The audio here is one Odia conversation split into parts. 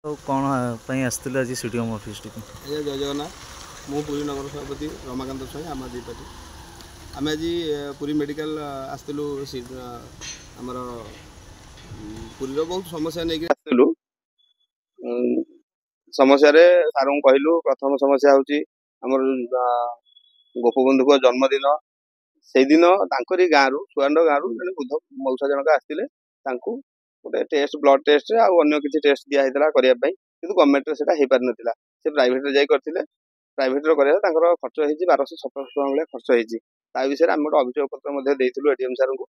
ଆଉ କ'ଣ ପାଇଁ ଆସିଥିଲେ ଆଜି ସିଡିଏମ୍ ଅଫିସଟିକୁ? ଆଜ୍ଞା ଜୟ ଜଗନ୍ନାଥ। ମୁଁ ପୁରୀ ନଗର ସଭାପତି ରମାକାନ୍ତ ସ୍ୱାଇଁ, ଆମ ଦୁଇ ପାର୍ଟି। ଆମେ ଆଜି ପୁରୀ ମେଡ଼ିକାଲ ଆସିଥିଲୁ। ଆମର ପୁରୀର ବହୁତ ସମସ୍ୟା ନେଇକି ଆସିଥିଲୁ। ସମସ୍ୟାରେ ସାର୍ଙ୍କୁ କହିଲୁ, ପ୍ରଥମ ସମସ୍ୟା ହେଉଛି ଆମର ଗୋପବନ୍ଧୁଙ୍କ ଜନ୍ମଦିନ। ସେଇଦିନ ତାଙ୍କରି ଗାଁରୁ ସୁଆଣ୍ଡ ଗାଁରୁ ଜଣେ ବୃଦ୍ଧ ମଉସା ଜଣକ ଆସିଥିଲେ। ତାଙ୍କୁ ଗୋଟେ ଟେଷ୍ଟ, ବ୍ଲଡ ଟେଷ୍ଟ ଆଉ ଅନ୍ୟ କିଛି ଟେଷ୍ଟ ଦିଆହେଇଥିଲା କରିବା ପାଇଁ, କିନ୍ତୁ ଗଭର୍ଣ୍ଣମେଣ୍ଟରେ ସେଟା ହେଇପାରିନଥିଲା। ସେ ପ୍ରାଇଭେଟରେ ଯାଇ କରିଥିଲେ। ପ୍ରାଇଭେଟରେ କରିବା ତାଙ୍କର ଖର୍ଚ୍ଚ ହେଇଛି 1200-1700 ଟଙ୍କା ଭଳିଆ ଖର୍ଚ୍ଚ ହେଇଛି। ତା ବିଷୟରେ ଆମେ ଗୋଟେ ଅଭିଯୋଗ ପତ୍ର ମଧ୍ୟ ଦେଇଥିଲୁ ଏଡିଏମ୍ ସାର୍ଙ୍କୁ।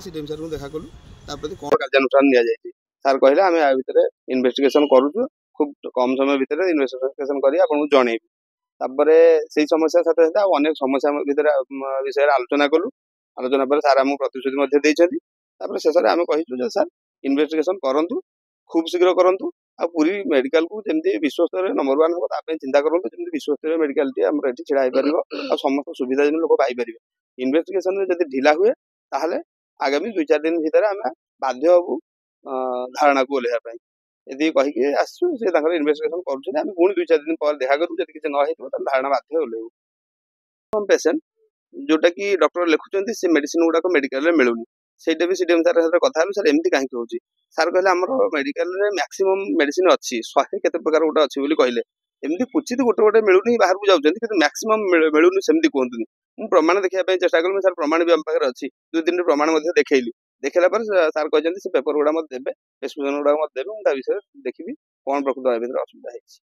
ସିଡିଏମ୍ ସାର୍ଙ୍କୁ ଦେଖା କଲୁ, ତା ପ୍ରତି କ'ଣ କାର୍ଯ୍ୟାନୁଷ୍ଠାନ ନିଆଯାଇଛି। ସାର୍ କହିଲେ ଆମେ ଆ ଭିତରେ ଇନଭେଷ୍ଟିଗେସନ କରୁଛୁ, ଖୁବ୍ କମ୍ ସମୟ ଭିତରେ ଇନଭେଷ୍ଟିଗେସନ କରି ଆପଣଙ୍କୁ ଜଣେଇବୁ। ତାପରେ ସେଇ ସମସ୍ୟା ସହିତ ଆଉ ଅନେକ ସମସ୍ୟା ଭିତରେ ବିଷୟରେ ଆଲୋଚନା କଲୁ। ଆଲୋଚନା ପରେ ସାର୍ ଆମକୁ ପ୍ରତିଶ୍ରୁତି ମଧ୍ୟ ଦେଇଛନ୍ତି। ତାପରେ ଶେଷରେ ଆମେ କହିଛୁ ଯେ ସାର୍ ଇନଭେଷ୍ଟିଗେସନ କରନ୍ତୁ, ଖୁବ୍ ଶୀଘ୍ର କରନ୍ତୁ, ଆଉ ପୁରୀ ମେଡିକାଲକୁ ଯେମିତି ବିଶ୍ୱସ୍ତରରେ ନମ୍ବର 1 ହେବ ତା ପାଇଁ ଚିନ୍ତା କରନ୍ତୁ, ଯେମିତି ବିଶ୍ୱସ୍ତରୀୟ ମେଡିକାଲଟି ଆମର ଏଠି ଛିଡ଼ା ହେଇପାରିବ ଆଉ ସମସ୍ତ ସୁବିଧା ଯେମିତି ଲୋକ ପାଇପାରିବେ। ଇନଭେଷ୍ଟିଗେସନରେ ଯଦି ଢିଲା ହୁଏ ତାହେଲେ ଆଗାମୀ 2-4 ଦିନ ଭିତରେ ଆମେ ବାଧ୍ୟ ହବୁ ଧାରଣାକୁ ଓହ୍ଲେଇବା ପାଇଁ। ଏତିକି କହିକି ଆସିଛୁ। ସେ ତାଙ୍କର ଇନଭେଷ୍ଟିଗେସନ କରୁଛନ୍ତି। ଆମେ ପୁଣି 2-4 ଦିନ ପରେ ଦେଖା କରିବୁ। ଯଦି କିଛି ନ ହେଇଥିବ ତାହେଲେ ଧାରଣା ବାଧ୍ୟ ଓହ୍ଲେଇବୁ। ପେସେଣ୍ଟ ଯୋଉଟା କି ଡକ୍ଟର ଲେଖୁଛନ୍ତି ସେ ମେଡିସିନ ଗୁଡାକ ମେଡିକାଲରେ ମିଳୁନି। ସେଇଟା ବି ସିଡିଏମ୍ ସାର୍ ସହିତ କଥା ହେଲୁ। ସାର୍ ଏମିତି କାହିଁକି ହଉଛି? ସାର୍ କହିଲେ ଆମର ମେଡିକାଲରେ ମ୍ୟାକ୍ସିମମ୍ ମେଡିସିନ ଅଛି, 100 କେତେ ପ୍ରକାର ଗୋଟେ ଅଛି ବୋଲି କହିଲେ। ଏମିତି କୁଚିତ ଗୋଟେ ଗୋଟେ ମିଳୁନି, ବାହାରକୁ ଯାଉଛନ୍ତି, କିନ୍ତୁ ମ୍ୟାକ୍ସିମମ୍ ମିଳୁନି ସେମିତି କୁହନ୍ତୁନି। ମୁଁ ପ୍ରମାଣ ଦେଖିବା ପାଇଁ ଚେଷ୍ଟା କଲି। ସାର୍ ପ୍ରମାଣ ବି ଆମ ପାଖରେ ଅଛି। 2-3 ପ୍ରମାଣ ମଧ୍ୟ ଦେଖେଇଲି। ଦେଖେଇଲା ପରେ ସାର୍ କହିଛନ୍ତି ସେ ପେପର ଗୁଡା ମତେ ଦେବେ, ପ୍ରେସକ୍ରିପସନ ଗୁଡାକ ମତେ ଦେବେ। ମୁଁ ତା ବିଷୟରେ ଦେଖିବି କ'ଣ ପ୍ରକୃତ ଭାବେ ଭିତରେ ଅସୁବିଧା ହେଇଛି।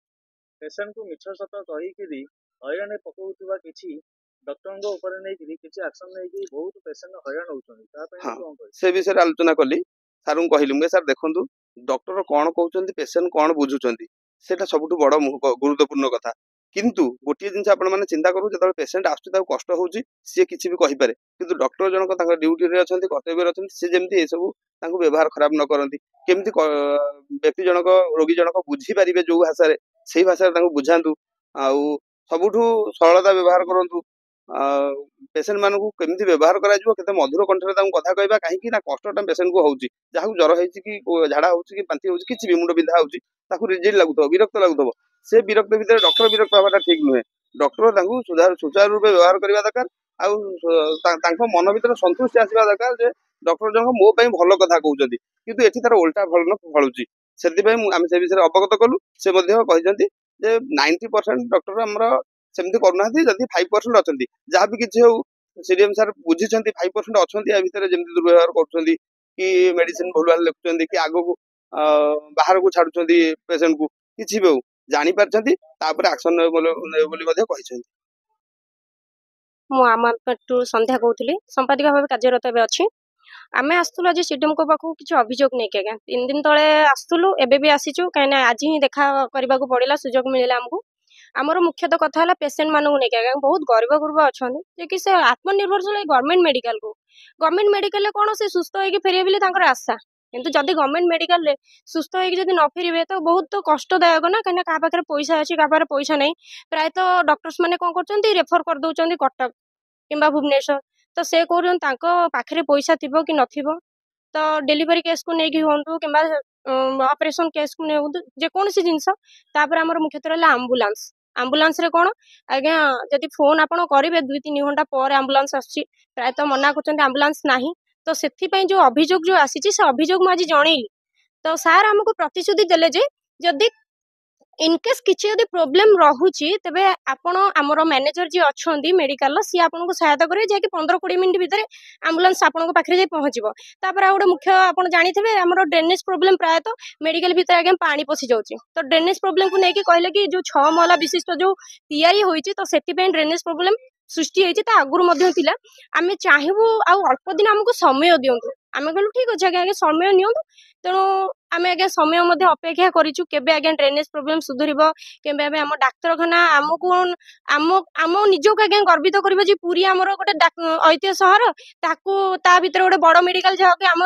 ପେସେଣ୍ଟକୁ ମିଛ ସତ କହିକିରି ହଇରାଣ ପକାଉଥିବା କିଛି ଡକ୍ଟରଙ୍କ ଉପରେ ନେଇକିରି କିଛି ଆକ୍ସନ ନେଇକି ବହୁତ ପେସେଣ୍ଟ ହଇରାଣ ହଉଛନ୍ତି। ତା ପାଇଁ ହଁ, କ'ଣ କହିବେ? ସେ ବିଷୟରେ ଆଲୋଚନା କଲି। ସାର୍ଙ୍କୁ କହିଲି, ମୁଁ ସାର୍ ଦେଖନ୍ତୁ, ଡକ୍ଟର କ'ଣ କହୁଛନ୍ତି, ପେସେଣ୍ଟ କ'ଣ ବୁଝୁଛନ୍ତି, ସେଇଟା ସବୁଠୁ ବଡ଼ ଗୁରୁତ୍ୱପୂର୍ଣ୍ଣ କଥା। କିନ୍ତୁ ଗୋଟିଏ ଜିନିଷ ଆପଣମାନେ ଚିନ୍ତା କରନ୍ତୁ, ଯେତେବେଳେ ପେସେଣ୍ଟ ଆସୁଛି ତାକୁ କଷ୍ଟ ହେଉଛି, ସିଏ କିଛି ବି କହିପାରେ, କିନ୍ତୁ ଡକ୍ଟର ଜଣକ ତାଙ୍କ ଡ୍ୟୁଟିରେ ଅଛନ୍ତି, କର୍ତ୍ତବ୍ୟରେ ଅଛନ୍ତି, ସେ ଯେମିତି ଏସବୁ ତାଙ୍କୁ ବ୍ୟବହାର ଖରାପ ନ କରନ୍ତି। କେମିତି ବ୍ୟକ୍ତି ଜଣକ, ରୋଗୀ ଜଣକ ବୁଝିପାରିବେ ଯୋଉ ଭାଷାରେ, ସେଇ ଭାଷାରେ ତାଙ୍କୁ ବୁଝାନ୍ତୁ। ଆଉ ସବୁଠୁ ସରଳତା ବ୍ୟବହାର କରନ୍ତୁ। ପେସେଣ୍ଟ ମାନଙ୍କୁ କେମିତି ବ୍ୟବହାର କରାଯିବ, କେତେ ମଧୁର କଣ୍ଠରେ ତାଙ୍କୁ କଥା କହିବା, କାହିଁକି ନା କଷ୍ଟଟା ପେସେଣ୍ଟକୁ ହେଉଛି। ଯାହାକୁ ଜ୍ୱର ହେଇଛି କି ଝାଡ଼ା ହେଉଛି କି ବାନ୍ତି ହେଉଛି, କିଛି ବି ମୁଣ୍ଡ ବିନ୍ଧା ହେଉଛି, ତାକୁ ରିଜିଡ୍ ଲାଗୁଥିବ, ବିରକ୍ତ ଲାଗୁଥିବ। ସେ ବିରକ୍ତ ଭିତରେ ଡକ୍ଟର ବିରକ୍ତ ହେବାଟା ଠିକ ନୁହେଁ। ଡକ୍ଟର ତାଙ୍କୁ ସୁଚାରୁ ରୂପେ ବ୍ୟବହାର କରିବା ଦରକାର। ଆଉ ତାଙ୍କ ମନ ଭିତରେ ସନ୍ତୁଷ୍ଟି ଆସିବା ଦରକାର ଯେ ଡକ୍ଟର ଜଣକ ମୋ ପାଇଁ ଭଲ କଥା କହୁଛନ୍ତି, କିନ୍ତୁ ଏଠି ତାର ଓଲଟା ଫଳୁଛି। ସେଥିପାଇଁ ଆମେ ସେ ବିଷୟରେ ଅବଗତ କଲୁ। ସେ ମଧ୍ୟ କହିଛନ୍ତି ଯେ 90% ଡକ୍ଟର ଆମର ସେମିତି କରୁନାହାନ୍ତି, ଯଦି 5% ଅଛନ୍ତି, ଯାହା ବି କିଛି ହଉ ସିଡିଏମ୍ ସାର୍ ବୁଝିଛନ୍ତି 5% ଅଛନ୍ତି ଆ ଭିତରେ ଯେମିତି ଦୁର୍ବ୍ୟବହାର କରୁଛନ୍ତି କି ମେଡିସିନ ଭୁଲ ଭାଲ ଲେଖୁଛନ୍ତି କି ଆଗକୁ ବାହାରକୁ ଛାଡୁଛନ୍ତି ପେସେଣ୍ଟକୁ, କିଛି ବି ହଉ ଜାଣିପାରିଛନ୍ତି, ତାପରେ ଆକ୍ସନ ନେବେ ବୋଲି ମଧ୍ୟ କହିଛନ୍ତି। ମୁଁ ଆମଟୁ ସନ୍ଧ୍ୟା କହୁଥିଲି, ସମ୍ପାଦିକା ଭାବେ କାର୍ଯ୍ୟରତ ଏବେ ଅଛି। ଆମେ ଆସିଥିଲୁ ଆଜି ସିଡିଏମ୍ଙ୍କ ପାଖକୁ କିଛି ଅଭିଯୋଗ ନେଇକି। ଆଜ୍ଞା 3 ଦିନ ତଳେ ଆସିଥିଲୁ, ଏବେ ବି ଆସିଛୁ, କାହିଁକିନା ଆଜି ହିଁ ଦେଖା କରିବାକୁ ପଡ଼ିଲା, ସୁଯୋଗ ମିଳିଲା ଆମକୁ। ଆମର ମୁଖ୍ୟତଃ କଥା ହେଲା ପେସେଣ୍ଟ ମାନଙ୍କୁ ନେଇକି। ଆଜ୍ଞା ବହୁତ ଗରିବ ଗୁରୁବା ଅଛନ୍ତି ଯେ କି ସେ ଆତ୍ମନିର୍ଭରଶୀଳ ଗଭର୍ଣ୍ଣମେଣ୍ଟ ମେଡିକାଲରେ କ'ଣ ସେ ସୁସ୍ଥ ହେଇକି ଫେରିବେ ବୋଲି ତାଙ୍କର ଆଶା। କିନ୍ତୁ ଯଦି ଗଭର୍ଣ୍ଣମେଣ୍ଟ ମେଡିକାଲରେ ସୁସ୍ଥ ହେଇକି ଯଦି ନ ଫେରିବେ ତ ବହୁତ କଷ୍ଟଦାୟକ ନା, କାହିଁକିନା କାହା ପାଖରେ ପଇସା ଅଛି, କାହା ପାଖରେ ପଇସା ନାହିଁ। ପ୍ରାୟତଃ ଡକ୍ଟର୍ସ ମାନେ କ'ଣ କରୁଛନ୍ତି, ରେଫର କରିଦଉଛନ୍ତି କଟକ କିମ୍ବା ଭୁବନେଶ୍ୱର। ତ ସେ କହୁଛନ୍ତି ତାଙ୍କ ପାଖରେ ପଇସା ଥିବ କି ନଥିବ, ତ ଡେଲିଭରି କେସ୍କୁ ନେଇକି ହୁଅନ୍ତୁ କିମ୍ବା ଅପରେସନ କେସ୍କୁ ନେଉନ୍ତୁ, ଯେକୌଣସି ଜିନିଷ। ତାପରେ ଆମର ମୁଖ୍ୟତଃ ରହିଲା ଆମ୍ବୁଲାନ୍ସରେ କ'ଣ ଆଜ୍ଞା, ଯଦି ଫୋନ୍ ଆପଣ କରିବେ 2-3 ଘଣ୍ଟା ପରେ ଆମ୍ବୁଲାନ୍ସ ଆସୁଛି। ପ୍ରାୟତଃ ମନା କରୁଛନ୍ତି ଆମ୍ବୁଲାନ୍ସ ନାହିଁ। ତ ସେଥିପାଇଁ ଯୋଉ ଅଭିଯୋଗ ଯୋଉ ଆସିଛି, ସେ ଅଭିଯୋଗ ମୁଁ ଆଜି ଜଣେଇଲି। ତ ସାର୍ ଆମକୁ ପ୍ରତିଶ୍ରୁତି ଦେଲେ ଯେ ଯଦି ଇନକେସ୍ କିଛି ଯଦି ପ୍ରୋବ୍ଲେମ ରହୁଛି, ତେବେ ଆପଣ ଆମର ମ୍ୟାନେଜର ଯିଏ ଅଛନ୍ତି ମେଡିକାଲର, ସିଏ ଆପଣଙ୍କୁ ସହାୟତା କରିବେ, ଯାହାକି 15-20 ମିନିଟ୍ ଭିତରେ ଆମ୍ବୁଲାନ୍ସ ଆପଣଙ୍କ ପାଖରେ ଯାଇ ପହଞ୍ଚିବ। ତାପରେ ଆଉ ଗୋଟେ ମୁଖ୍ୟ ଆପଣ ଜାଣିଥିବେ, ଆମର ଡ୍ରେନେଜ ପ୍ରୋବ୍ଲେମ ପ୍ରାୟତଃ ମେଡିକାଲ ଭିତରେ ଆଜ୍ଞା ପାଣି ପଶି ଯାଉଛି। ତ ଡ୍ରେନେଜ ପ୍ରୋବ୍ଲେମକୁ ନେଇକି କହିଲେ କି ଯୋଉ 6 ମହଲା ବିଶିଷ୍ଟ ଯୋଉ ତିଆରି ହୋଇଛି, ତ ସେଥିପାଇଁ ଡ୍ରେନେଜ ପ୍ରୋବ୍ଲେମ ସୃଷ୍ଟି ହେଇଛି, ତା ଆଗରୁ ମଧ୍ୟ ଥିଲା। ଆମେ ଚାହିଁବୁ ଆଉ ଅଳ୍ପ ଦିନ ଆମକୁ ସମୟ ଦିଅନ୍ତୁ। ଆମେ କହିଲୁ ଠିକ ଅଛି ଆଜ୍ଞା, ସମୟ ନିଅନ୍ତୁ। ତେଣୁ ଆମେ ଆଜ୍ଞା ସମୟ ମଧ୍ୟ ଅପେକ୍ଷା କରିଛୁ, କେବେ ଆଜ୍ଞା ଡ୍ରେନେଜ ପ୍ରୋବ୍ଲେମ ସୁଧୁରିବ, କେବେ ଆମେ ଆମ ଡାକ୍ତରଖାନା ଆମକୁ ଆମ ନିଜକୁ ଆଜ୍ଞା ଗର୍ବିତ କରିବ ଯେ ପୁରୀ ଆମର ଗୋଟେ ଐତିହ୍ୟ ସହର, ତାକୁ ତା ଭିତରେ ଗୋଟେ ବଡ ମେଡିକାଲ, ଯାହାକି ଆମ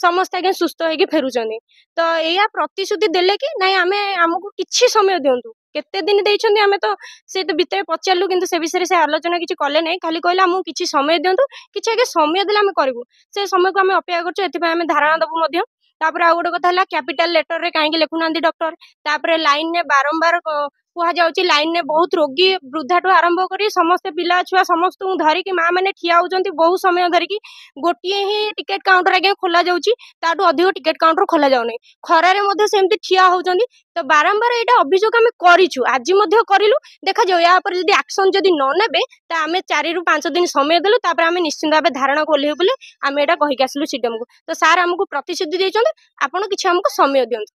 ସମସ୍ତେ ଆଜ୍ଞା ସୁସ୍ଥ ହେଇକି ଫେରୁଛନ୍ତି। ତ ଏଇଆ ପ୍ରତିଶ୍ରୁତି ଦେଲେ କି ନାଇଁ, ଆମକୁ କିଛି ସମୟ ଦିଅନ୍ତୁ। କେତେ ଦିନ ଦେଇଛନ୍ତି ଆମେ ତ ସେ ଭିତରେ ପଚାରିଲୁ, କିନ୍ତୁ ସେ ବିଷୟରେ ସେ ଆଲୋଚନା କିଛି କଲେ ନାହିଁ। ଖାଲି କହିଲେ ଆମକୁ କିଛି ସମୟ ଦିଅନ୍ତୁ, କିଛି ଆଜ୍ଞା ସମୟ ଦେଲେ ଆମେ କରିବୁ। ସେ ସମୟକୁ ଆମେ ଅପେକ୍ଷା କରୁଛୁ, ଏଥିପାଇଁ ଆମେ ଧାରଣା ଦେବୁ ମଧ୍ୟ। तापर आउ गोटे कथा है कैपिटल लेटर रे कहीं लिखुना डॉक्टर तापर लाइन ने बारंबार कहुच्छी लाइन ने बहुत रोगी वृद्धा ठू आरंभ कर समस्त पिला छुआ समस्त धरिकी माँ मैंने ठिया होती बहुत समय धरिकी गोटे ही टिकेट काउंटर आगे खोल जाऊँगी ताठू अधिक टिकेट काउंटर खोल जाऊनी खरारे सेमती ठिया होती तो बारंबार यहाँ अभियोग आम करूँ आज करूँ देखा जाऊ या पर जब एक्शन जदि न नेबे तो आम 4 ରୁ 5 दिन समय देलु तापर आम निश्चिंत भाव धारणा को ओह्लैबू बोली आम यहाँ कहीकि आसलु सीडीएम को तो सार आमको प्रतिश्रुति देते आपड़ कि आमको समय दिंतु।